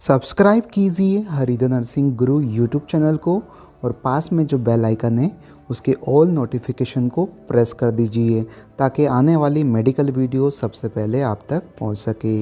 Subscribe कीजिए हरिधर नरसिंह गुरु YouTube channel को और पास में जो बेल आइकन है उसके ऑल नोटिफिकेशन को प्रेस कर दीजिए ताकि आने वाली मेडिकल वीडियो सबसे पहले आप तक पहुंच सके।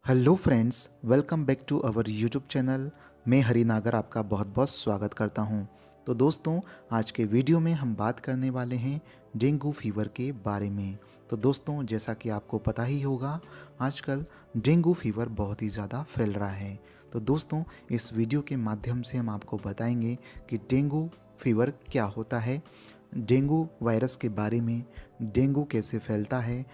Hello friends, welcome back to our YouTube channel. मैं हरिनागर आपका बहुत बहुत स्वागत करता हूं। तो दोस्तों, आज के वीडियो में हम बात करने वाले हैं डेंगू फीवर के बारे में। तो दोस्तों, जैसा कि आपको पता ही होगा, आजकल डेंगू फीवर बहुत ही ज़्यादा फैल रहा है। तो दोस्तों, इस वीडियो के माध्यम से हम आपको बताएंगे कि डेंगू फीवर क्या होता है, डेंगू वायरस के बारे में, डेंगू कैसे फैलता है,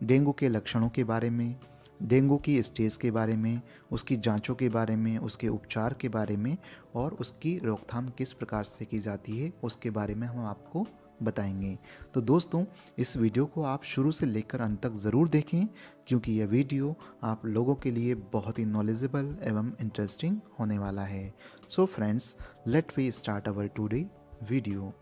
डेंगू के लक्षणों के बारे में, डेंगू की स्टेज के बारे में, उसकी जांचों के बारे में, उसके उपचार के बारे में और उसकी रोकथाम किस प्रकार से की जाती है उसके बारे में हम आपको बताएंगे। तो दोस्तों, इस वीडियो को आप शुरू से लेकर अंत तक ज़रूर देखें क्योंकि यह वीडियो आप लोगों के लिए बहुत ही नॉलेजेबल एवं इंटरेस्टिंग होने वाला है। So friends, let we start our today video.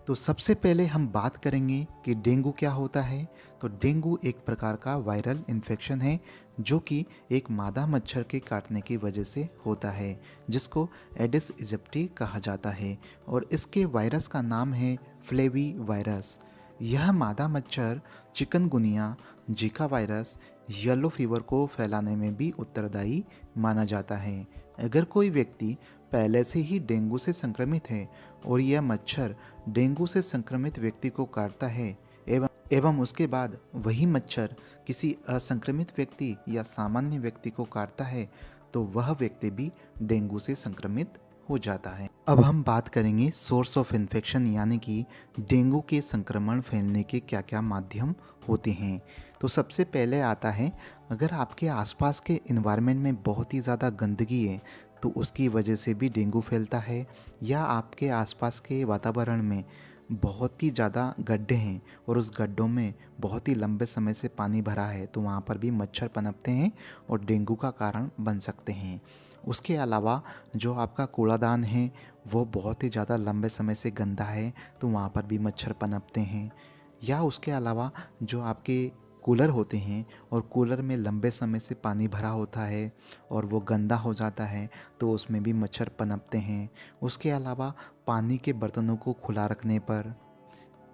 तो सबसे पहले हम बात करेंगे कि डेंगू क्या होता है। तो डेंगू एक प्रकार का वायरल इन्फेक्शन है जो कि एक मादा मच्छर के काटने की वजह से होता है, जिसको एडिस इजिप्टी कहा जाता है और इसके वायरस का नाम है फ्लेवी वायरस। यह मादा मच्छर chikungunya, Zika virus, yellow fever को फैलाने में भी उत्तरदायी माना जाता है। अगर कोई व्यक्ति पहले से ही डेंगू से संक्रमित है और यह मच्छर डेंगू से संक्रमित व्यक्ति को काटता है एवं उसके बाद वही मच्छर किसी असंक्रमित व्यक्ति या सामान्य व्यक्ति को काटता है तो वह व्यक्ति भी डेंगू से संक्रमित हो जाता है। अब हम बात करेंगे सोर्स ऑफ इन्फेक्शन, यानी कि डेंगू के संक्रमण फैलने के क्या क्या माध्यम होते हैं। तो सबसे पहले आता है, अगर आपके आसपास के इन्वायरमेंट में बहुत ही ज़्यादा गंदगी है तो उसकी वजह से भी डेंगू फैलता है, या आपके आसपास के वातावरण में बहुत ही ज़्यादा गड्ढे हैं और उस गड्ढों में बहुत ही लंबे समय से पानी भरा है तो वहाँ पर भी मच्छर पनपते हैं और डेंगू का कारण बन सकते हैं। उसके अलावा जो आपका कूड़ादान है वो बहुत ही ज़्यादा लंबे समय से गंदा है तो वहाँ पर भी मच्छर पनपते हैं। या उसके अलावा जो आपके कूलर होते हैं और कूलर में लंबे समय से पानी भरा होता है और वो गंदा हो जाता है तो उसमें भी मच्छर पनपते हैं। उसके अलावा पानी के बर्तनों को खुला रखने पर,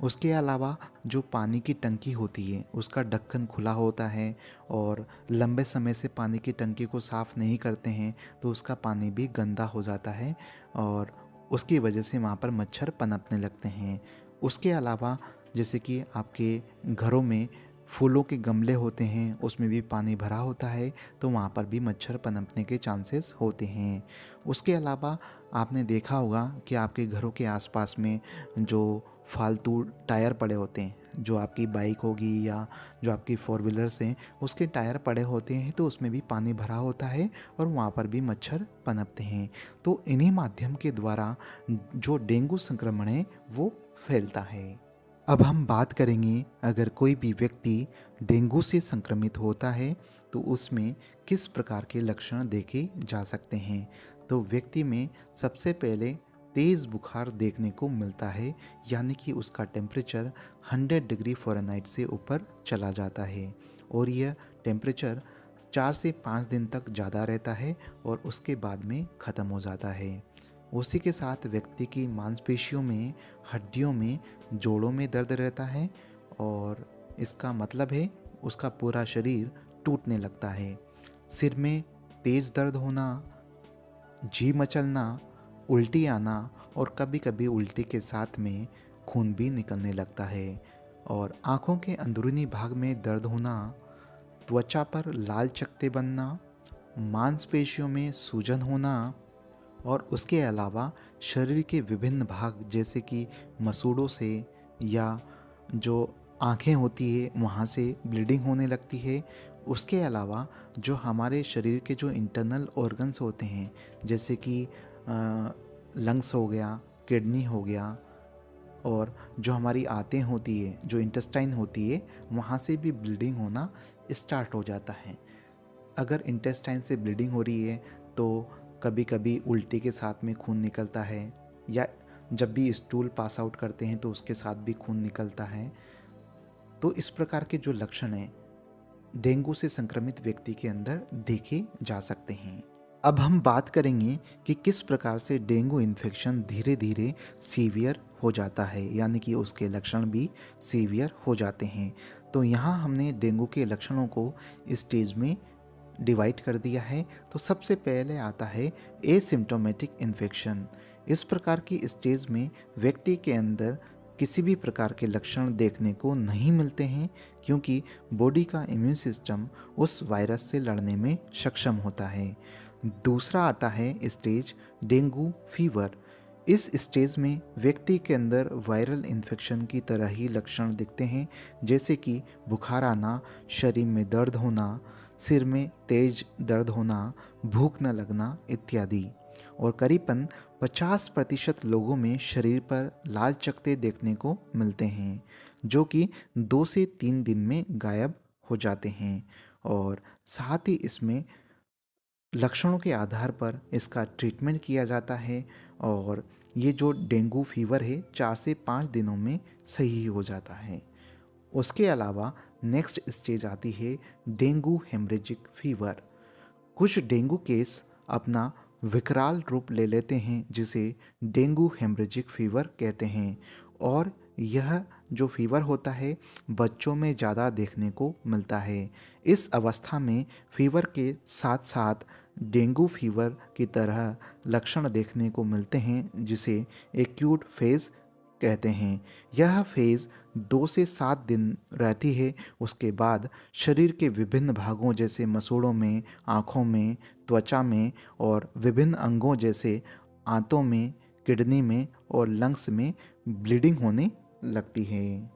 उसके अलावा जो पानी की टंकी होती है उसका ढक्कन खुला होता है और लंबे समय से पानी की टंकी को साफ़ नहीं करते हैं तो उसका पानी भी गंदा हो जाता है और उसकी वजह से वहाँ पर मच्छर पनपने लगते हैं। उसके अलावा जैसे कि आपके घरों में फूलों के गमले होते हैं, उसमें भी पानी भरा होता है तो वहाँ पर भी मच्छर पनपने के चांसेस होते हैं। उसके अलावा आपने देखा होगा कि आपके घरों के आसपास में जो फालतू टायर पड़े होते हैं, जो आपकी बाइक होगी या जो आपकी फोर व्हीलर्स हैं उसके टायर पड़े होते हैं तो उसमें भी पानी भरा होता है और वहाँ पर भी मच्छर पनपते हैं। तो इन्हीं माध्यम के द्वारा जो डेंगू संक्रमण है वो फैलता है। अब हम बात करेंगे, अगर कोई भी व्यक्ति डेंगू से संक्रमित होता है तो उसमें किस प्रकार के लक्षण देखे जा सकते हैं। तो व्यक्ति में सबसे पहले तेज़ बुखार देखने को मिलता है, यानी कि उसका टेम्परेचर 100 डिग्री फ़ारेनहाइट से ऊपर चला जाता है और यह टेम्परेचर 4 से 5 दिन तक ज़्यादा रहता है और उसके बाद में ख़त्म हो जाता है। उसी के साथ व्यक्ति की मांसपेशियों में, हड्डियों में, जोड़ों में दर्द रहता है और इसका मतलब है उसका पूरा शरीर टूटने लगता है। सिर में तेज़ दर्द होना, जी मचलना, उल्टी आना और कभी कभी उल्टी के साथ में खून भी निकलने लगता है और आँखों के अंदरूनी भाग में दर्द होना, त्वचा पर लाल चकत्ते बनना, मांसपेशियों में सूजन होना और उसके अलावा शरीर के विभिन्न भाग जैसे कि मसूड़ों से या जो आँखें होती है वहाँ से ब्लीडिंग होने लगती है। उसके अलावा जो हमारे शरीर के जो इंटरनल ऑर्गन्स होते हैं जैसे कि लंग्स हो गया, किडनी हो गया और जो हमारी आंतें होती है, जो इंटेस्टाइन होती है, वहाँ से भी ब्लीडिंग होना स्टार्ट हो जाता है। अगर इंटेस्टाइन से ब्लीडिंग हो रही है तो कभी कभी उल्टी के साथ में खून निकलता है या जब भी स्टूल पास आउट करते हैं तो उसके साथ भी खून निकलता है। तो इस प्रकार के जो लक्षण हैं डेंगू से संक्रमित व्यक्ति के अंदर देखे जा सकते हैं। अब हम बात करेंगे कि किस प्रकार से डेंगू इन्फेक्शन धीरे धीरे सीवियर हो जाता है, यानी कि उसके लक्षण भी सीवियर हो जाते हैं। तो यहाँ हमने डेंगू के लक्षणों को स्टेज में डिवाइड कर दिया है। तो सबसे पहले आता है एसिम्प्टोमेटिक इन्फेक्शन। इस प्रकार की स्टेज में व्यक्ति के अंदर किसी भी प्रकार के लक्षण देखने को नहीं मिलते हैं, क्योंकि बॉडी का इम्यून सिस्टम उस वायरस से लड़ने में सक्षम होता है। दूसरा आता है स्टेज डेंगू फीवर। इस स्टेज में व्यक्ति के अंदर वायरल इन्फेक्शन की तरह ही लक्षण दिखते हैं, जैसे कि बुखार आना, शरीर में दर्द होना, सिर में तेज दर्द होना, भूख न लगना इत्यादि। और करीबन 50% लोगों में शरीर पर लाल चकत्ते देखने को मिलते हैं, जो कि 2 से 3 दिन में गायब हो जाते हैं। और साथ ही इसमें लक्षणों के आधार पर इसका ट्रीटमेंट किया जाता है, और ये जो डेंगू फीवर है 4 से 5 दिनों में सही हो जाता है। उसके अलावा नेक्स्ट स्टेज आती है डेंगू हेमरेजिक फीवर। कुछ डेंगू केस अपना विकराल रूप ले लेते हैं, जिसे डेंगू हेमरेजिक फीवर कहते हैं, और यह जो फीवर होता है बच्चों में ज़्यादा देखने को मिलता है। इस अवस्था में फीवर के साथ साथ डेंगू फीवर की तरह लक्षण देखने को मिलते हैं, जिसे एक्यूट फेज़ कहते हैं। यह फेज़ 2 से 7 दिन रहती है। उसके बाद शरीर के विभिन्न भागों जैसे मसूड़ों में, आँखों में, त्वचा में और विभिन्न अंगों जैसे आंतों में, किडनी में और लंग्स में ब्लीडिंग होने लगती है।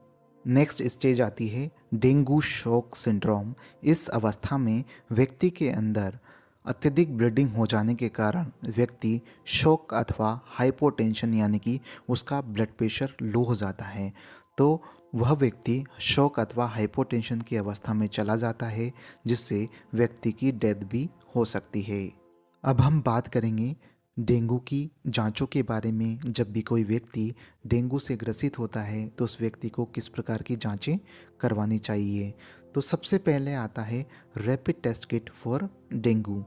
नेक्स्ट स्टेज आती है डेंगू शॉक सिंड्रोम। इस अवस्था में व्यक्ति के अंदर अत्यधिक ब्लीडिंग हो जाने के कारण व्यक्ति शॉक अथवा हाइपोटेंशन, यानी कि उसका ब्लड प्रेशर लो हो जाता है, तो वह व्यक्ति शॉक अथवा हाइपोटेंशन की अवस्था में चला जाता है, जिससे व्यक्ति की डेथ भी हो सकती है। अब हम बात करेंगे डेंगू की जांचों के बारे में। जब भी कोई व्यक्ति डेंगू से ग्रसित होता है तो उस व्यक्ति को किस प्रकार की जांचें करवानी चाहिए। तो सबसे पहले आता है rapid test kit for dengue.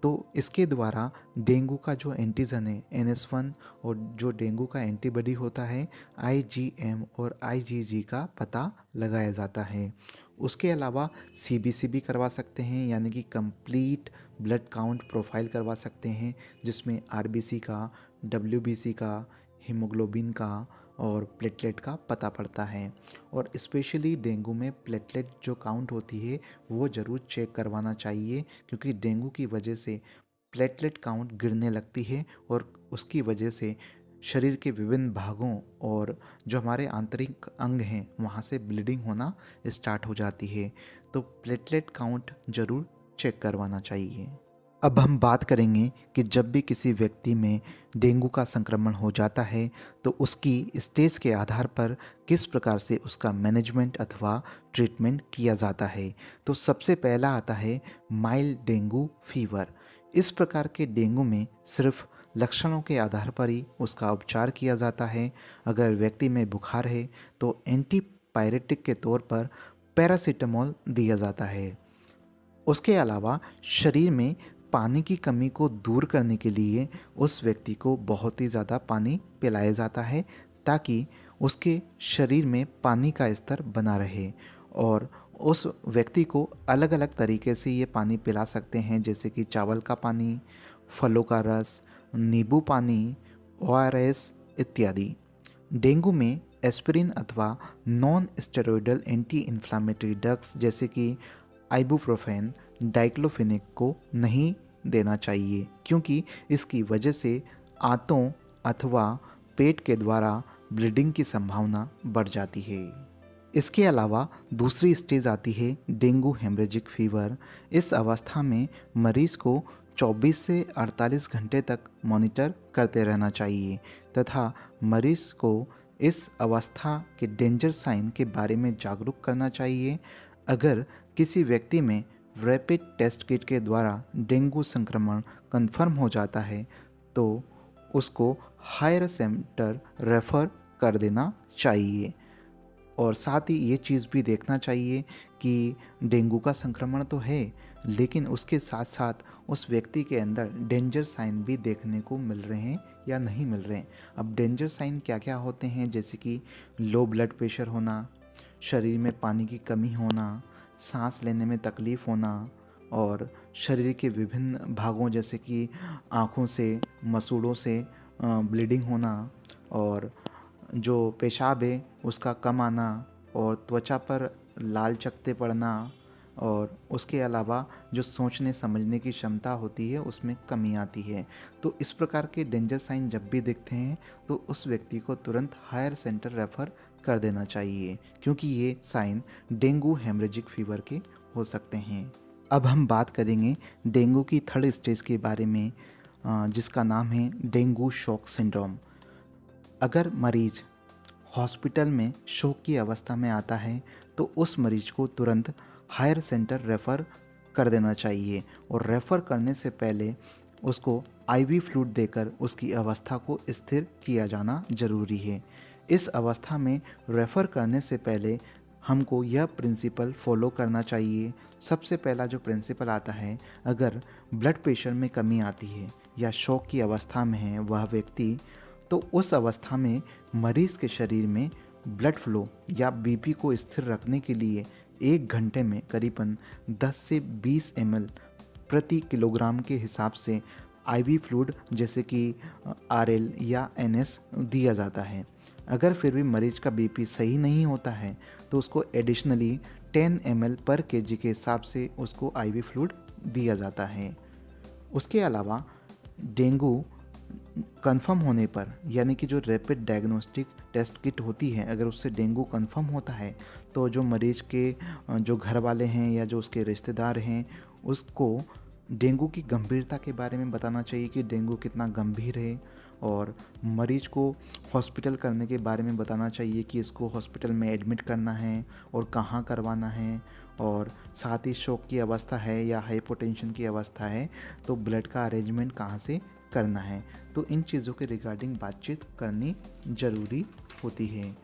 तो इसके द्वारा डेंगू का जो एंटीजन है NS1 और जो डेंगू का एंटीबॉडी होता है IgM और IgG का पता लगाया जाता है। उसके अलावा CBC भी करवा सकते हैं, यानी कि कंप्लीट ब्लड काउंट प्रोफाइल करवा सकते हैं, जिसमें RBC का, WBC का, हीमोग्लोबिन का और प्लेटलेट का पता पड़ता है। और स्पेशली डेंगू में प्लेटलेट जो काउंट होती है वो ज़रूर चेक करवाना चाहिए, क्योंकि डेंगू की वजह से प्लेटलेट काउंट गिरने लगती है और उसकी वजह से शरीर के विभिन्न भागों और जो हमारे आंतरिक अंग हैं वहाँ से ब्लीडिंग होना स्टार्ट हो जाती है। तो प्लेटलेट काउंट ज़रूर चेक करवाना चाहिए। अब हम बात करेंगे कि जब भी किसी व्यक्ति में डेंगू का संक्रमण हो जाता है तो उसकी स्टेज के आधार पर किस प्रकार से उसका मैनेजमेंट अथवा ट्रीटमेंट किया जाता है। तो सबसे पहला आता है माइल्ड डेंगू फीवर। इस प्रकार के डेंगू में सिर्फ लक्षणों के आधार पर ही उसका उपचार किया जाता है। अगर व्यक्ति में बुखार है तो एंटीपायरेटिक के तौर पर पैरासीटामोल दिया जाता है। उसके अलावा शरीर में पानी की कमी को दूर करने के लिए उस व्यक्ति को बहुत ही ज़्यादा पानी पिलाया जाता है, ताकि उसके शरीर में पानी का स्तर बना रहे। और उस व्यक्ति को अलग अलग तरीके से ये पानी पिला सकते हैं, जैसे कि चावल का पानी, फलों का रस, नींबू पानी, ORS इत्यादि। डेंगू में एस्पिरिन अथवा non steroidal anti inflammatory drugs जैसे कि आइबुप्रोफेन, डाइक्लोफेनेक को नहीं देना चाहिए, क्योंकि इसकी वजह से आंतों अथवा पेट के द्वारा ब्लीडिंग की संभावना बढ़ जाती है। इसके अलावा दूसरी स्टेज आती है डेंगू हेमरेजिक फीवर। इस अवस्था में मरीज को 24 से 48 घंटे तक मॉनिटर करते रहना चाहिए तथा मरीज को इस अवस्था के डेंजर साइन के बारे में जागरूक करना चाहिए। अगर किसी व्यक्ति में रैपिड टेस्ट किट के द्वारा डेंगू संक्रमण कंफर्म हो जाता है तो उसको हायर सेंटर रेफर कर देना चाहिए। और साथ ही ये चीज़ भी देखना चाहिए कि डेंगू का संक्रमण तो है, लेकिन उसके साथ साथ उस व्यक्ति के अंदर डेंजर साइन भी देखने को मिल रहे हैं या नहीं मिल रहे हैं। अब डेंजर साइन क्या क्या होते हैं, जैसे कि लो ब्लड प्रेशर होना, शरीर में पानी की कमी होना, सांस लेने में तकलीफ़ होना, और शरीर के विभिन्न भागों जैसे कि आँखों से, मसूड़ों से ब्लीडिंग होना, और जो पेशाब है उसका कम आना, और त्वचा पर लाल चकत्ते पड़ना, और उसके अलावा जो सोचने समझने की क्षमता होती है उसमें कमी आती है। तो इस प्रकार के डेंजर साइन जब भी दिखते हैं तो उस व्यक्ति को तुरंत हायर सेंटर रेफ़र कर देना चाहिए, क्योंकि ये साइन डेंगू हेमरेजिक फीवर के हो सकते हैं। अब हम बात करेंगे डेंगू की थर्ड स्टेज के बारे में, जिसका नाम है डेंगू शॉक सिंड्रोम। अगर मरीज हॉस्पिटल में शोक की अवस्था में आता है तो उस मरीज को तुरंत हायर सेंटर रेफ़र कर देना चाहिए, और रेफ़र करने से पहले उसको आईवी फ्लूइड देकर उसकी अवस्था को स्थिर किया जाना ज़रूरी है। इस अवस्था में रेफ़र करने से पहले हमको यह प्रिंसिपल फॉलो करना चाहिए। सबसे पहला जो प्रिंसिपल आता है, अगर ब्लड प्रेशर में कमी आती है या शॉक की अवस्था में है वह व्यक्ति, तो उस अवस्था में मरीज़ के शरीर में ब्लड फ्लो या बीपी को स्थिर रखने के लिए 1 घंटे में करीबन 10 से 20 ml प्रति किलोग्राम के हिसाब से आईवी फ्लूइड जैसे कि आरएल या एनएस दिया जाता है। अगर फिर भी मरीज का बीपी सही नहीं होता है तो उसको एडिशनली 10 ml पर केजी के हिसाब से उसको आईवी फ्लूइड दिया जाता है। उसके अलावा डेंगू कंफर्म होने पर, यानी कि जो रैपिड डायग्नोस्टिक टेस्ट किट होती है, अगर उससे डेंगू कंफर्म होता है तो जो मरीज़ के जो घर वाले हैं या जो उसके रिश्तेदार हैं उसको डेंगू की गंभीरता के बारे में बताना चाहिए कि डेंगू कितना गंभीर है, और मरीज को हॉस्पिटल करने के बारे में बताना चाहिए कि इसको हॉस्पिटल में एडमिट करना है और कहाँ करवाना है, और साथ ही शॉक की अवस्था है या हाइपोटेंशन की अवस्था है तो ब्लड का अरेंजमेंट कहाँ से करना है। तो इन चीज़ों के रिगार्डिंग बातचीत करनी ज़रूरी होती है।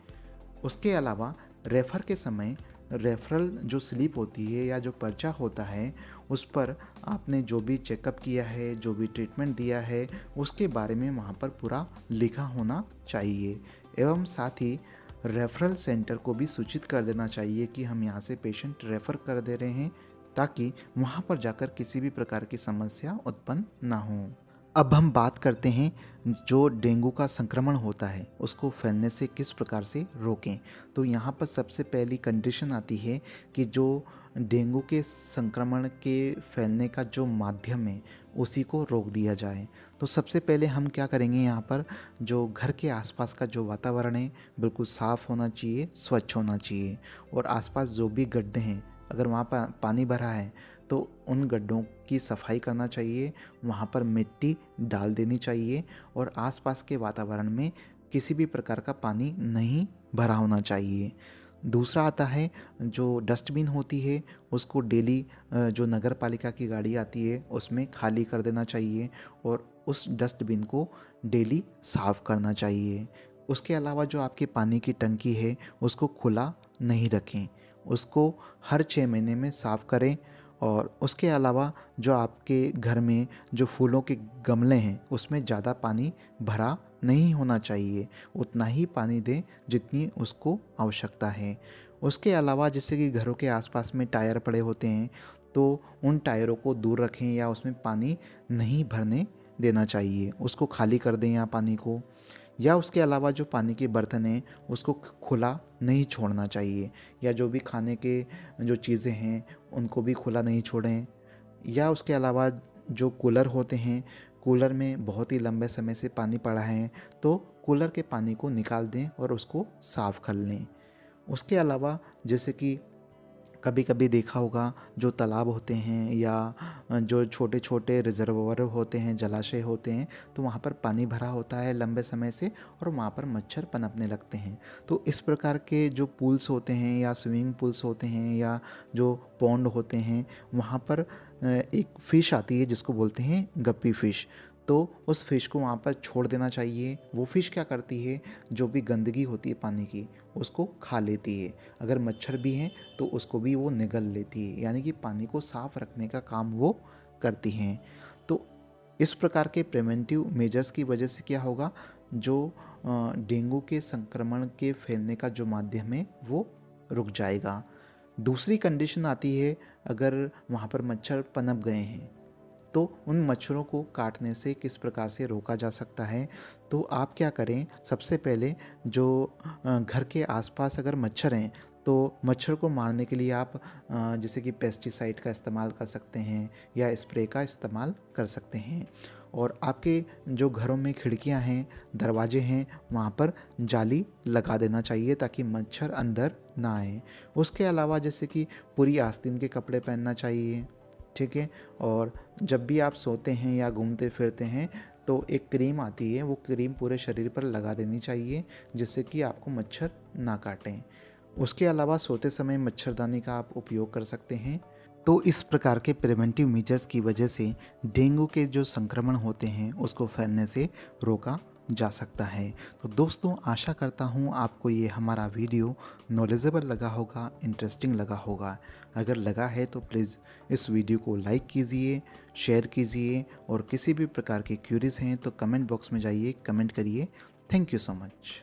उसके अलावा रेफ़र के समय रेफरल जो स्लिप होती है या जो पर्चा होता है उस पर आपने जो भी चेकअप किया है, जो भी ट्रीटमेंट दिया है, उसके बारे में वहाँ पर पूरा लिखा होना चाहिए। एवं साथ ही रेफरल सेंटर को भी सूचित कर देना चाहिए कि हम यहाँ से पेशेंट रेफ़र कर दे रहे हैं, ताकि वहाँ पर जाकर किसी भी प्रकार की समस्या उत्पन्न ना हो। अब हम बात करते हैं जो डेंगू का संक्रमण होता है उसको फैलने से किस प्रकार से रोकें। तो यहाँ पर सबसे पहली कंडीशन आती है कि जो डेंगू के संक्रमण के फैलने का जो माध्यम है उसी को रोक दिया जाए। तो सबसे पहले हम क्या करेंगे, यहाँ पर जो घर के आसपास का जो वातावरण है बिल्कुल साफ़ होना चाहिए, स्वच्छ होना चाहिए, और आसपास जो भी गड्ढे हैं अगर वहाँ पर पानी भरा है तो उन गड्ढों की सफाई करना चाहिए, वहाँ पर मिट्टी डाल देनी चाहिए, और आसपास के वातावरण में किसी भी प्रकार का पानी नहीं भरा होना चाहिए। दूसरा आता है जो डस्टबिन होती है उसको डेली जो नगर पालिका की गाड़ी आती है उसमें खाली कर देना चाहिए, और उस डस्टबिन को डेली साफ़ करना चाहिए। उसके अलावा जो आपकी पानी की टंकी है उसको खुला नहीं रखें, उसको हर 6 महीने में साफ़ करें। और उसके अलावा जो आपके घर में जो फूलों के गमले हैं उसमें ज़्यादा पानी भरा नहीं होना चाहिए, उतना ही पानी दें जितनी उसको आवश्यकता है। उसके अलावा जैसे कि घरों के आसपास में टायर पड़े होते हैं तो उन टायरों को दूर रखें या उसमें पानी नहीं भरने देना चाहिए, उसको खाली कर दें या पानी को। या उसके अलावा जो पानी के बर्तन हैं उसको खुला नहीं छोड़ना चाहिए, या जो भी खाने के जो चीज़ें हैं उनको भी खुला नहीं छोड़ें। या उसके अलावा जो कूलर होते हैं, कूलर में बहुत ही लंबे समय से पानी पड़ा है तो कूलर के पानी को निकाल दें और उसको साफ़ कर लें। उसके अलावा जैसे कि कभी कभी देखा होगा जो तालाब होते हैं या जो छोटे छोटे रिजर्वोयर होते हैं, जलाशय होते हैं, तो वहाँ पर पानी भरा होता है लंबे समय से और वहाँ पर मच्छर पनपने लगते हैं। तो इस प्रकार के जो पूल्स होते हैं या स्विमिंग पूल्स होते हैं या जो पॉन्ड होते हैं वहाँ पर एक फ़िश आती है जिसको बोलते हैं गप्पी फ़िश। तो उस फिश को वहाँ पर छोड़ देना चाहिए। वो फिश क्या करती है, जो भी गंदगी होती है पानी की उसको खा लेती है। अगर मच्छर भी हैं तो उसको भी वो निगल लेती है, यानी कि पानी को साफ रखने का काम वो करती हैं। तो इस प्रकार के प्रिवेंटिव मेजर्स की वजह से क्या होगा, जो डेंगू के संक्रमण के फैलने का जो माध्यम है वो रुक जाएगा। दूसरी कंडीशन आती है, अगर वहाँ पर मच्छर पनप गए हैं तो उन मच्छरों को काटने से किस प्रकार से रोका जा सकता है। तो आप क्या करें, सबसे पहले जो घर के आसपास अगर मच्छर हैं तो मच्छर को मारने के लिए आप जैसे कि पेस्टिसाइड का इस्तेमाल कर सकते हैं या स्प्रे का इस्तेमाल कर सकते हैं। और आपके जो घरों में खिड़कियां हैं, दरवाजे हैं, वहाँ पर जाली लगा देना चाहिए ताकि मच्छर अंदर ना आए। उसके अलावा जैसे कि पूरी आस्तीन के कपड़े पहनना चाहिए, ठीक है। और जब भी आप सोते हैं या घूमते फिरते हैं तो एक क्रीम आती है, वो क्रीम पूरे शरीर पर लगा देनी चाहिए जिससे कि आपको मच्छर ना काटें। उसके अलावा सोते समय मच्छरदानी का आप उपयोग कर सकते हैं। तो इस प्रकार के प्रिवेंटिव मेजर्स की वजह से डेंगू के जो संक्रमण होते हैं उसको फैलने से रोका जा सकता है। तो दोस्तों, आशा करता हूँ आपको ये हमारा वीडियो नॉलेजेबल लगा होगा, इंटरेस्टिंग लगा होगा। अगर लगा है तो प्लीज़ इस वीडियो को लाइक कीजिए, शेयर कीजिए, और किसी भी प्रकार की क्यूरीज हैं तो कमेंट बॉक्स में जाइए, कमेंट करिए। Thank you so much.